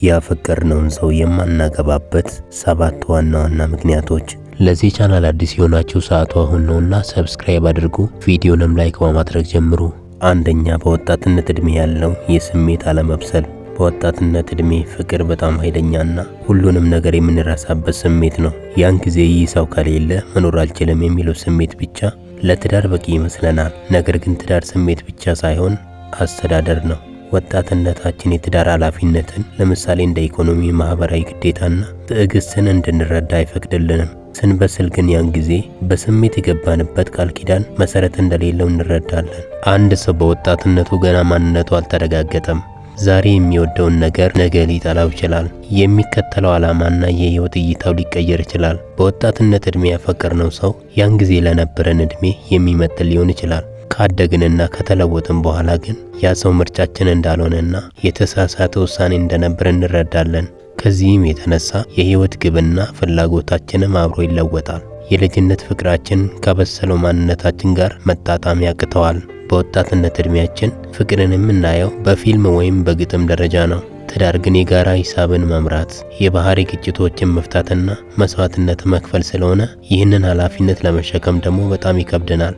ያፈቀርነውን ሰው የማናገባበት 7 ዋና ዋና ምክንያቶች። ለዚህ ቻናል አዲስ የሆናችሁ ሰዓቱ አሁን ነውና ሰብስክራይብ አድርጉ። ቪዲዮንም ላይክ በማድረግ ጀምሩ። አንደኛ፣ በወጣትነት እድሜ ያለው የስሜት አለመብሰል። በወጣትነት እድሜ ፍቅር በጣም ኃይለኛና ሁሉንም ነገር የምንረሳበት ስሜት ነው። ያን ጊዜ ይህ ሰው ከሌለ መኖር አልችልም የሚለው ስሜት ብቻ ለትዳር በቂ ይመስለናል። ነገር ግን ትዳር ስሜት ብቻ ሳይሆን አስተዳደር ነው። ወጣትነታችን የትዳር ኃላፊነትን ለምሳሌ እንደ ኢኮኖሚ፣ ማህበራዊ ግዴታና ትዕግስትን እንድንረዳ አይፈቅድልንም። ስንበስል ግን ያን ጊዜ በስሜት የገባንበት ቃል ኪዳን መሰረት እንደሌለው እንረዳለን። አንድ ሰው በወጣትነቱ ገና ማንነቱ አልተረጋገጠም። ዛሬ የሚወደውን ነገር ነገ ሊጠላው ይችላል። የሚከተለው ዓላማና የህይወት እይታው ሊቀየር ይችላል። በወጣትነት እድሜ ያፈቀርነው ሰው ያን ጊዜ ለነበረን እድሜ የሚመጥን ሊሆን ይችላል። ካደግንና ከተለወጥን በኋላ ግን ያ ሰው ምርጫችን እንዳልሆነና የተሳሳተ ውሳኔ እንደነበር እንረዳለን። ከዚህም የተነሳ የህይወት ግብና ፍላጎታችንም አብሮ ይለወጣል። የልጅነት ፍቅራችን ከበሰለው ማንነታችን ጋር መጣጣም ያቅተዋል። በወጣትነት እድሜያችን ፍቅርን የምናየው በፊልም ወይም በግጥም ደረጃ ነው። ትዳር ግን የጋራ ሂሳብን መምራት፣ የባህሪ ግጭቶችን መፍታትና መስዋዕትነት መክፈል ስለሆነ ይህንን ኃላፊነት ለመሸከም ደግሞ በጣም ይከብደናል።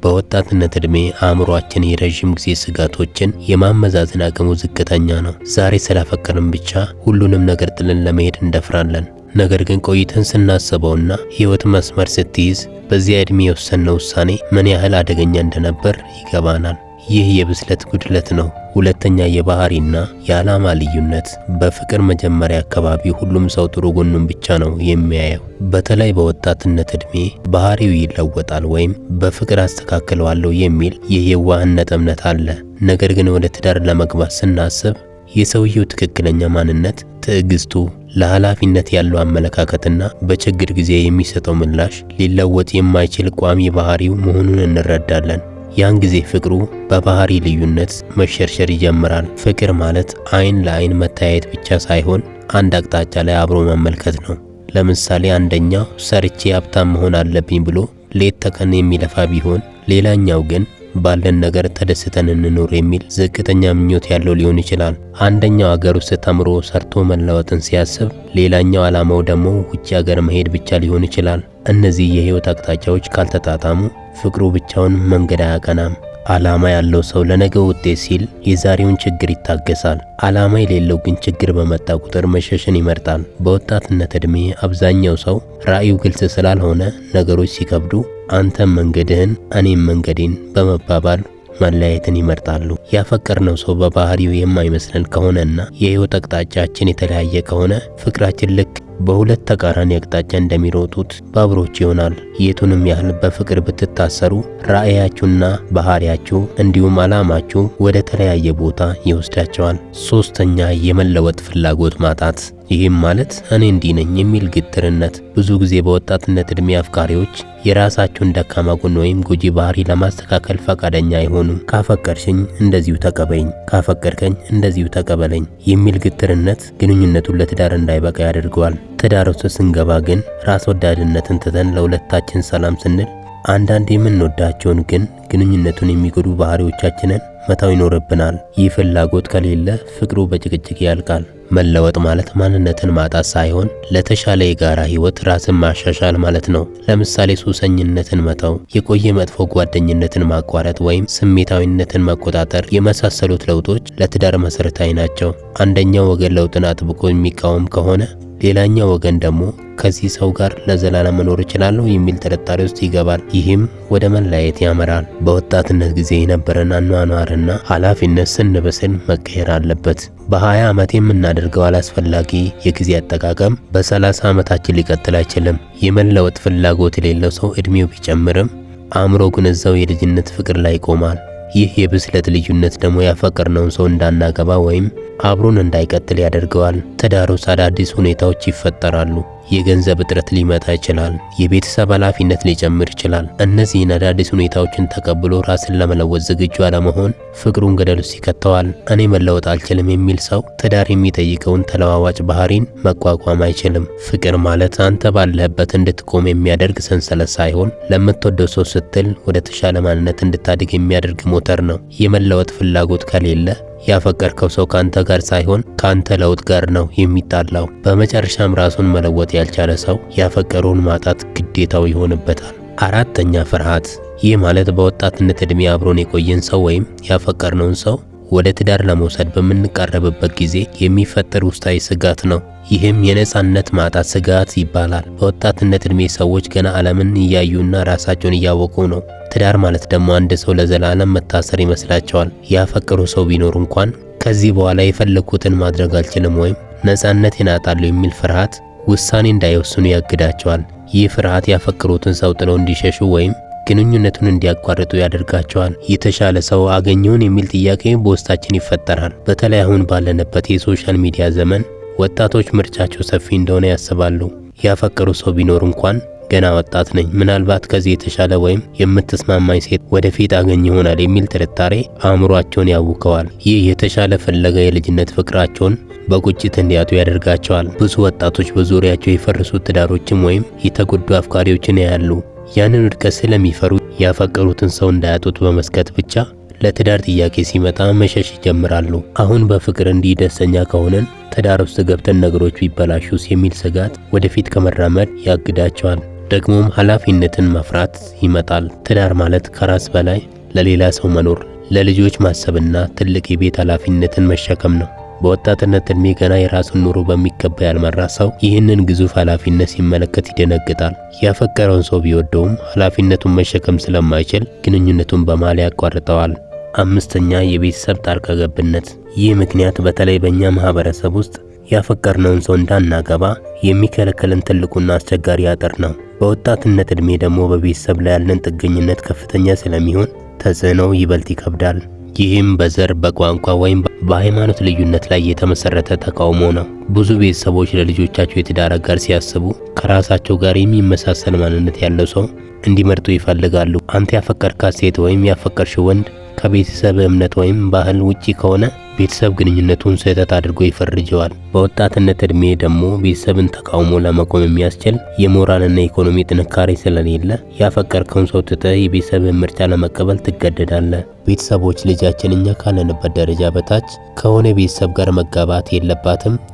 በወጣትነት እድሜ አእምሮአችን የረጅም ጊዜ ስጋቶችን የማመዛዘን አቅሙ ዝቅተኛ ነው። ዛሬ ስላፈቀርን ብቻ ሁሉንም ነገር ጥለን ለመሄድ እንደፍራለን። ነገር ግን ቆይተን ስናስበውና ህይወት መስመር ስትይዝ በዚያ እድሜ የወሰነው ውሳኔ ምን ያህል አደገኛ እንደነበር ይገባናል። ይህ የብስለት ጉድለት ነው። ሁለተኛ፣ የባህሪና የዓላማ ልዩነት። በፍቅር መጀመሪያ አካባቢ ሁሉም ሰው ጥሩ ጎኑን ብቻ ነው የሚያየው። በተለይ በወጣትነት እድሜ ባህሪው ይለወጣል ወይም በፍቅር አስተካክለዋለሁ የሚል የየዋህነት እምነት አለ። ነገር ግን ወደ ትዳር ለመግባት ስናስብ የሰውየው ትክክለኛ ማንነት፣ ትዕግስቱ፣ ለኃላፊነት ያለው አመለካከትና በችግር ጊዜ የሚሰጠው ምላሽ ሊለወጥ የማይችል ቋሚ ባህሪው መሆኑን እንረዳለን። ያን ጊዜ ፍቅሩ በባህሪ ልዩነት መሸርሸር ይጀምራል። ፍቅር ማለት አይን ለአይን መታየት ብቻ ሳይሆን አንድ አቅጣጫ ላይ አብሮ መመልከት ነው። ለምሳሌ አንደኛው ሰርቼ ሀብታም መሆን አለብኝ ብሎ ሌት ተቀን የሚለፋ ቢሆን፣ ሌላኛው ግን ባለን ነገር ተደስተን እንኖር የሚል ዝቅተኛ ምኞት ያለው ሊሆን ይችላል። አንደኛው ሀገር ውስጥ ተምሮ ሰርቶ መለወጥን ሲያስብ፣ ሌላኛው ዓላማው ደግሞ ውጭ ሀገር መሄድ ብቻ ሊሆን ይችላል። እነዚህ የህይወት አቅጣጫዎች ካልተጣጣሙ ፍቅሩ ብቻውን መንገድ አያቀናም። ዓላማ ያለው ሰው ለነገ ውጤት ሲል የዛሬውን ችግር ይታገሳል። ዓላማ የሌለው ግን ችግር በመጣ ቁጥር መሸሽን ይመርጣል። በወጣትነት እድሜ አብዛኛው ሰው ራዕዩ ግልጽ ስላልሆነ ነገሮች ሲከብዱ አንተም መንገድህን እኔም መንገዴን በመባባል መለያየትን ይመርጣሉ። ያፈቀርነው ሰው በባህሪው የማይመስለን ከሆነና የህይወት አቅጣጫችን የተለያየ ከሆነ ፍቅራችን ልክ በሁለት ተቃራኒ አቅጣጫ እንደሚሮጡት ባቡሮች ይሆናል። የቱንም ያህል በፍቅር ብትታሰሩ ራዕያችሁና ባህሪያችሁ እንዲሁም ዓላማችሁ ወደ ተለያየ ቦታ ይወስዳቸዋል። ሶስተኛ፣ የመለወጥ ፍላጎት ማጣት። ይህም ማለት እኔ እንዲህ ነኝ የሚል ግትርነት። ብዙ ጊዜ በወጣትነት እድሜ አፍቃሪዎች የራሳቸውን ደካማ ጎን ወይም ጎጂ ባህሪ ለማስተካከል ፈቃደኛ አይሆኑም። ካፈቀርሽኝ እንደዚሁ ተቀበይኝ፣ ካፈቀርከኝ እንደዚሁ ተቀበለኝ የሚል ግትርነት ግንኙነቱን ለትዳር እንዳይበቃ ያደርገዋል። ትዳር ውስጥ ስንገባ ግን ራስ ወዳድነትን ትተን ለሁለታችን ሰላም ስንል አንዳንድ የምንወዳቸውን ግን ግንኙነቱን የሚጎዱ ባህሪዎቻችንን መታው ይኖርብናል። ይህ ፍላጎት ከሌለ ፍቅሩ በጭቅጭቅ ያልቃል። መለወጥ ማለት ማንነትን ማጣት ሳይሆን ለተሻለ የጋራ ህይወት ራስን ማሻሻል ማለት ነው። ለምሳሌ ሱሰኝነትን መተው፣ የቆየ መጥፎ ጓደኝነትን ማቋረጥ ወይም ስሜታዊነትን መቆጣጠር የመሳሰሉት ለውጦች ለትዳር መሰረታዊ ናቸው። አንደኛው ወገን ለውጥን አጥብቆ የሚቃወም ከሆነ ሌላኛው ወገን ደግሞ ከዚህ ሰው ጋር ለዘላለም መኖር እችላለሁ የሚል ጥርጣሬ ውስጥ ይገባል። ይህም ወደ መለያየት ያመራል። በወጣትነት ጊዜ የነበረን አኗኗርና ኃላፊነት ስንበስል መቀየር አለበት። በ20 ዓመት የምናደርገው አላስፈላጊ የጊዜ አጠቃቀም በ30 ዓመታችን ሊቀጥል አይችልም። የመለወጥ ፍላጎት የሌለው ሰው እድሜው ቢጨምርም አእምሮ ግን እዛው የልጅነት ፍቅር ላይ ይቆማል። ይህ የብስለት ልዩነት ደግሞ ያፈቀርነውን ሰው እንዳናገባ ወይም አብሮን እንዳይቀጥል ያደርገዋል። ትዳር ውስጥ አዳዲስ ሁኔታዎች ይፈጠራሉ። የገንዘብ እጥረት ሊመጣ ይችላል። የቤተሰብ ኃላፊነት ሊጨምር ይችላል። እነዚህን አዳዲስ ሁኔታዎችን ተቀብሎ ራስን ለመለወጥ ዝግጁ አለመሆን ፍቅሩን ገደል ውስጥ ይከተዋል። እኔ መለወጥ አልችልም የሚል ሰው ትዳር የሚጠይቀውን ተለዋዋጭ ባህሪን መቋቋም አይችልም። ፍቅር ማለት አንተ ባለህበት እንድትቆም የሚያደርግ ሰንሰለት ሳይሆን ለምትወደው ሰው ስትል ወደ ተሻለ ማንነት እንድታድግ የሚያደርግ ሞተር ነው። የመለወጥ ፍላጎት ከሌለ ያፈቀርከው ሰው ካንተ ጋር ሳይሆን ካንተ ለውጥ ጋር ነው የሚጣላው። በመጨረሻም ራሱን መለወጥ ያልቻለ ሰው ያፈቀረውን ማጣት ግዴታው ይሆንበታል። አራተኛ ፍርሃት። ይህ ማለት በወጣትነት ዕድሜ አብሮን የቆየን ሰው ወይም ያፈቀርነውን ሰው ወደ ትዳር ለመውሰድ በምንቃረብበት ጊዜ የሚፈጠር ውስጣዊ ስጋት ነው። ይህም የነጻነት ማጣት ስጋት ይባላል። በወጣትነት ዕድሜ ሰዎች ገና ዓለምን እያዩና ራሳቸውን እያወቁ ነው። ትዳር ማለት ደግሞ አንድ ሰው ለዘላለም መታሰር ይመስላቸዋል። ያፈቀሩ ሰው ቢኖር እንኳን ከዚህ በኋላ የፈለኩትን ማድረግ አልችልም ወይም ነጻነቴን አጣለሁ የሚል ፍርሃት ውሳኔ እንዳይወስኑ ያግዳቸዋል። ይህ ፍርሃት ያፈቀሩትን ሰው ጥለው እንዲሸሹ ወይም ግንኙነቱን እንዲያቋርጡ ያደርጋቸዋል። የተሻለ ሰው አገኘውን የሚል ጥያቄ በውስጣችን ይፈጠራል። በተለይ አሁን ባለንበት የሶሻል ሚዲያ ዘመን ወጣቶች ምርጫቸው ሰፊ እንደሆነ ያስባሉ። ያፈቀሩ ሰው ቢኖር እንኳን ገና ወጣት ነኝ፣ ምናልባት ከዚህ የተሻለ ወይም የምትስማማኝ ሴት ወደፊት አገኝ ይሆናል የሚል ጥርጣሬ አእምሯቸውን ያውከዋል። ይህ የተሻለ ፍለጋ የልጅነት ፍቅራቸውን በቁጭት እንዲያጡ ያደርጋቸዋል። ብዙ ወጣቶች በዙሪያቸው የፈረሱ ትዳሮችም ወይም የተጎዱ አፍቃሪዎችን ያያሉ። ያንን ውድቀት ስለሚፈሩ ያፈቀሩትን ሰው እንዳያጡት በመስጋት ብቻ ለትዳር ጥያቄ ሲመጣ መሸሽ ይጀምራሉ። አሁን በፍቅር እንዲህ ደስተኛ ከሆነን ትዳር ውስጥ ገብተን ነገሮች ቢበላሹስ የሚል ስጋት ወደፊት ከመራመድ ያግዳቸዋል። ደግሞም ኃላፊነትን መፍራት ይመጣል። ትዳር ማለት ከራስ በላይ ለሌላ ሰው መኖር፣ ለልጆች ማሰብና ትልቅ የቤት ኃላፊነትን መሸከም ነው። በወጣትነት ዕድሜ ገና የራሱን ኑሮ በሚገባ ያልመራ ሰው ይህንን ግዙፍ ኃላፊነት ሲመለከት ይደነግጣል። ያፈቀረውን ሰው ቢወደውም ኃላፊነቱን መሸከም ስለማይችል ግንኙነቱን በመሃል ያቋርጠዋል። አምስተኛ የቤተሰብ ጣልቃ ገብነት። ይህ ምክንያት በተለይ በእኛ ማህበረሰብ ውስጥ ያፈቀርነውን ሰው እንዳናገባ የሚከለክለን ትልቁና አስቸጋሪ አጥር ነው። በወጣትነት ዕድሜ ደግሞ በቤተሰብ ላይ ያለን ጥገኝነት ከፍተኛ ስለሚሆን ተጽዕኖው ይበልጥ ይከብዳል። ይህም በዘር፣ በቋንቋ ወይም በሃይማኖት ልዩነት ላይ የተመሰረተ ተቃውሞ ነው። ብዙ ቤተሰቦች ለልጆቻቸው የትዳር አጋር ሲያስቡ ከራሳቸው ጋር የሚመሳሰል ማንነት ያለው ሰው እንዲመርጡ ይፈልጋሉ። አንተ ያፈቀርካት ሴት ወይም ያፈቀርሽው ወንድ ከቤተሰብ እምነት ወይም ባህል ውጪ ከሆነ ቤተሰብ ግንኙነቱን ስህተት አድርጎ ይፈርጀዋል። በወጣትነት ዕድሜ ደግሞ ቤተሰብን ተቃውሞ ለመቆም የሚያስችል የሞራልና የኢኮኖሚ ጥንካሬ ስለሌለ ያፈቀርከውን ሰው ትተህ የቤተሰብን ምርጫ ለመቀበል ትገደዳለህ። ቤተሰቦች ልጃችን እኛ ካለንበት ደረጃ በታች ከሆነ ቤተሰብ ጋር መጋባት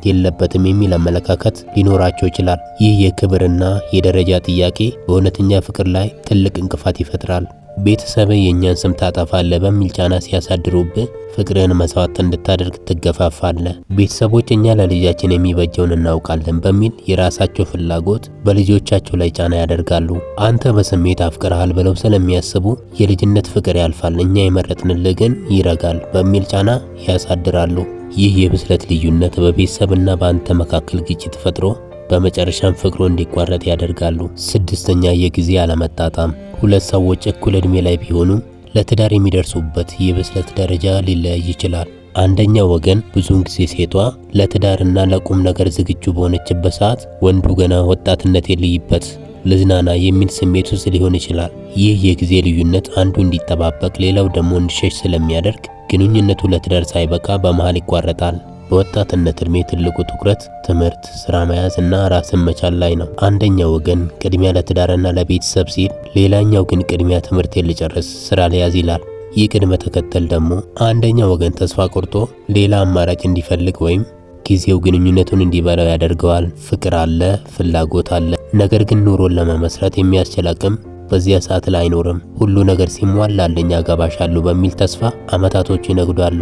የለበትም የሚል አመለካከት ሊኖራቸው ይችላል። ይህ የክብርና የደረጃ ጥያቄ በእውነተኛ ፍቅር ላይ ትልቅ እንቅፋት ይፈጥራል። ቤተሰብ የእኛን ስም ታጠፋለህ በሚል ጫና ሲያሳድሩብህ ፍቅርህን መስዋዕት እንድታደርግ ትገፋፋለህ። ቤተሰቦች እኛ ለልጃችን የሚበጀውን እናውቃለን በሚል የራሳቸው ፍላጎት በልጆቻቸው ላይ ጫና ያደርጋሉ። አንተ በስሜት አፍቅረሃል ብለው ስለሚያስቡ የልጅነት ፍቅር ያልፋል፣ እኛ የመረጥንልህ ግን ይረጋል በሚል ጫና ያሳድራሉ። ይህ የብስለት ልዩነት በቤተሰብና በአንተ መካከል ግጭት ፈጥሮ በመጨረሻም ፍቅሩ እንዲቋረጥ ያደርጋሉ። ስድስተኛ የጊዜ አለመጣጣም። ሁለት ሰዎች እኩል ዕድሜ ላይ ቢሆኑም ለትዳር የሚደርሱበት የብስለት ደረጃ ሊለያይ ይችላል። አንደኛው ወገን ብዙውን ጊዜ ሴቷ ለትዳርና ለቁም ነገር ዝግጁ በሆነችበት ሰዓት ወንዱ ገና ወጣትነት የልይበት ልዝናና የሚል ስሜት ውስጥ ሊሆን ይችላል። ይህ የጊዜ ልዩነት አንዱ እንዲጠባበቅ ሌላው ደግሞ እንዲሸሽ ስለሚያደርግ ግንኙነቱ ለትዳር ሳይበቃ በመሃል ይቋረጣል። በወጣትነት ዕድሜ ትልቁ ትኩረት ትምህርት፣ ስራ መያዝ እና ራስን መቻል ላይ ነው። አንደኛው ወገን ቅድሚያ ለትዳርና ለቤተሰብ ሲል፣ ሌላኛው ግን ቅድሚያ ትምህርቴን ልጨርስ፣ ስራ ልያዝ ይላል። ይህ ቅድመ ተከተል ደግሞ አንደኛው ወገን ተስፋ ቆርጦ ሌላ አማራጭ እንዲፈልግ ወይም ጊዜው ግንኙነቱን እንዲበላው ያደርገዋል። ፍቅር አለ፣ ፍላጎት አለ፣ ነገር ግን ኑሮን ለመመስረት የሚያስችል አቅም በዚያ ሰዓት ላይ አይኖርም። ሁሉ ነገር ሲሟላልኝ አገባሻለሁ በሚል ተስፋ አመታቶች ይነግዳሉ።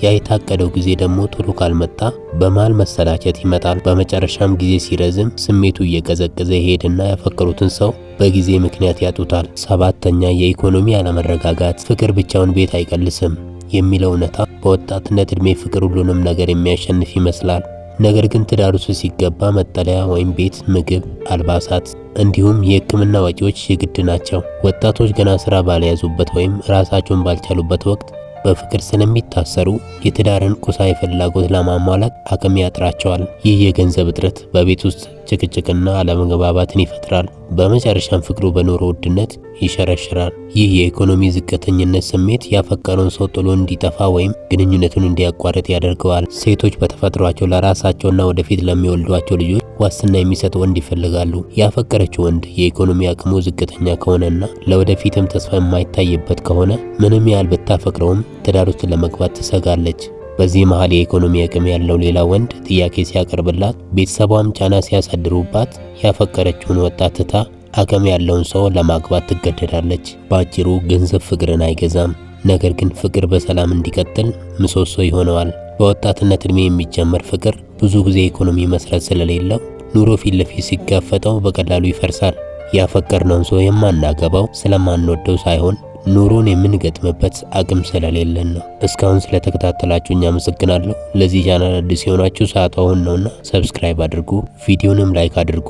ያ የታቀደው ጊዜ ደግሞ ቶሎ ካልመጣ በመሃል መሰላቸት ይመጣል። በመጨረሻም ጊዜ ሲረዝም ስሜቱ እየቀዘቀዘ ይሄድና ያፈቀሩትን ሰው በጊዜ ምክንያት ያጡታል። ሰባተኛ የኢኮኖሚ አለመረጋጋት። ፍቅር ብቻውን ቤት አይቀልስም የሚለው እውነታ በወጣትነት ዕድሜ ፍቅር ሁሉንም ነገር የሚያሸንፍ ይመስላል። ነገር ግን ትዳር ውስጥ ሲገባ መጠለያ ወይም ቤት፣ ምግብ፣ አልባሳት እንዲሁም የሕክምና ወጪዎች የግድ ናቸው። ወጣቶች ገና ስራ ባልያዙበት ወይም ራሳቸውን ባልቻሉበት ወቅት በፍቅር ስለሚታሰሩ የትዳርን ቁሳዊ ፍላጎት ለማሟላት አቅም ያጥራቸዋል። ይህ የገንዘብ እጥረት በቤት ውስጥ ጭቅጭቅና አለመግባባትን ይፈጥራል። በመጨረሻም ፍቅሩ በኑሮ ውድነት ይሸረሽራል። ይህ የኢኮኖሚ ዝቅተኝነት ስሜት ያፈቀረውን ሰው ጥሎ እንዲጠፋ ወይም ግንኙነቱን እንዲያቋርጥ ያደርገዋል። ሴቶች በተፈጥሯቸው ለራሳቸውና ወደፊት ለሚወልዷቸው ልጆች ዋስትና የሚሰጥ ወንድ ይፈልጋሉ። ያፈቀረችው ወንድ የኢኮኖሚ አቅሙ ዝቅተኛ ከሆነና ለወደፊትም ተስፋ የማይታይበት ከሆነ ምንም ያህል ብታፈቅረውም ትዳር ውስጥ ለመግባት ትሰጋለች። በዚህ መሃል የኢኮኖሚ አቅም ያለው ሌላ ወንድ ጥያቄ ሲያቀርብላት፣ ቤተሰቧም ጫና ሲያሳድሩባት ያፈቀረችውን ወጣት ትታ አቅም ያለውን ሰው ለማግባት ትገደዳለች። በአጭሩ ገንዘብ ፍቅርን አይገዛም፣ ነገር ግን ፍቅር በሰላም እንዲቀጥል ምሰሶ ይሆነዋል። በወጣትነት እድሜ የሚጀመር ፍቅር ብዙ ጊዜ ኢኮኖሚ መሰረት ስለሌለው ኑሮ ፊት ለፊት ሲጋፈጠው በቀላሉ ይፈርሳል። ያፈቀርነውን ሰው የማናገባው ስለማንወደው ሳይሆን ኑሮን የምንገጥምበት አቅም ስለሌለን ነው። እስካሁን ስለተከታተላችሁኝ አመሰግናለሁ። ለዚህ ቻናል አዲስ የሆናችሁ ሰዓቱ አሁን ነውና ሰብስክራይብ አድርጉ፣ ቪዲዮንም ላይክ አድርጉ።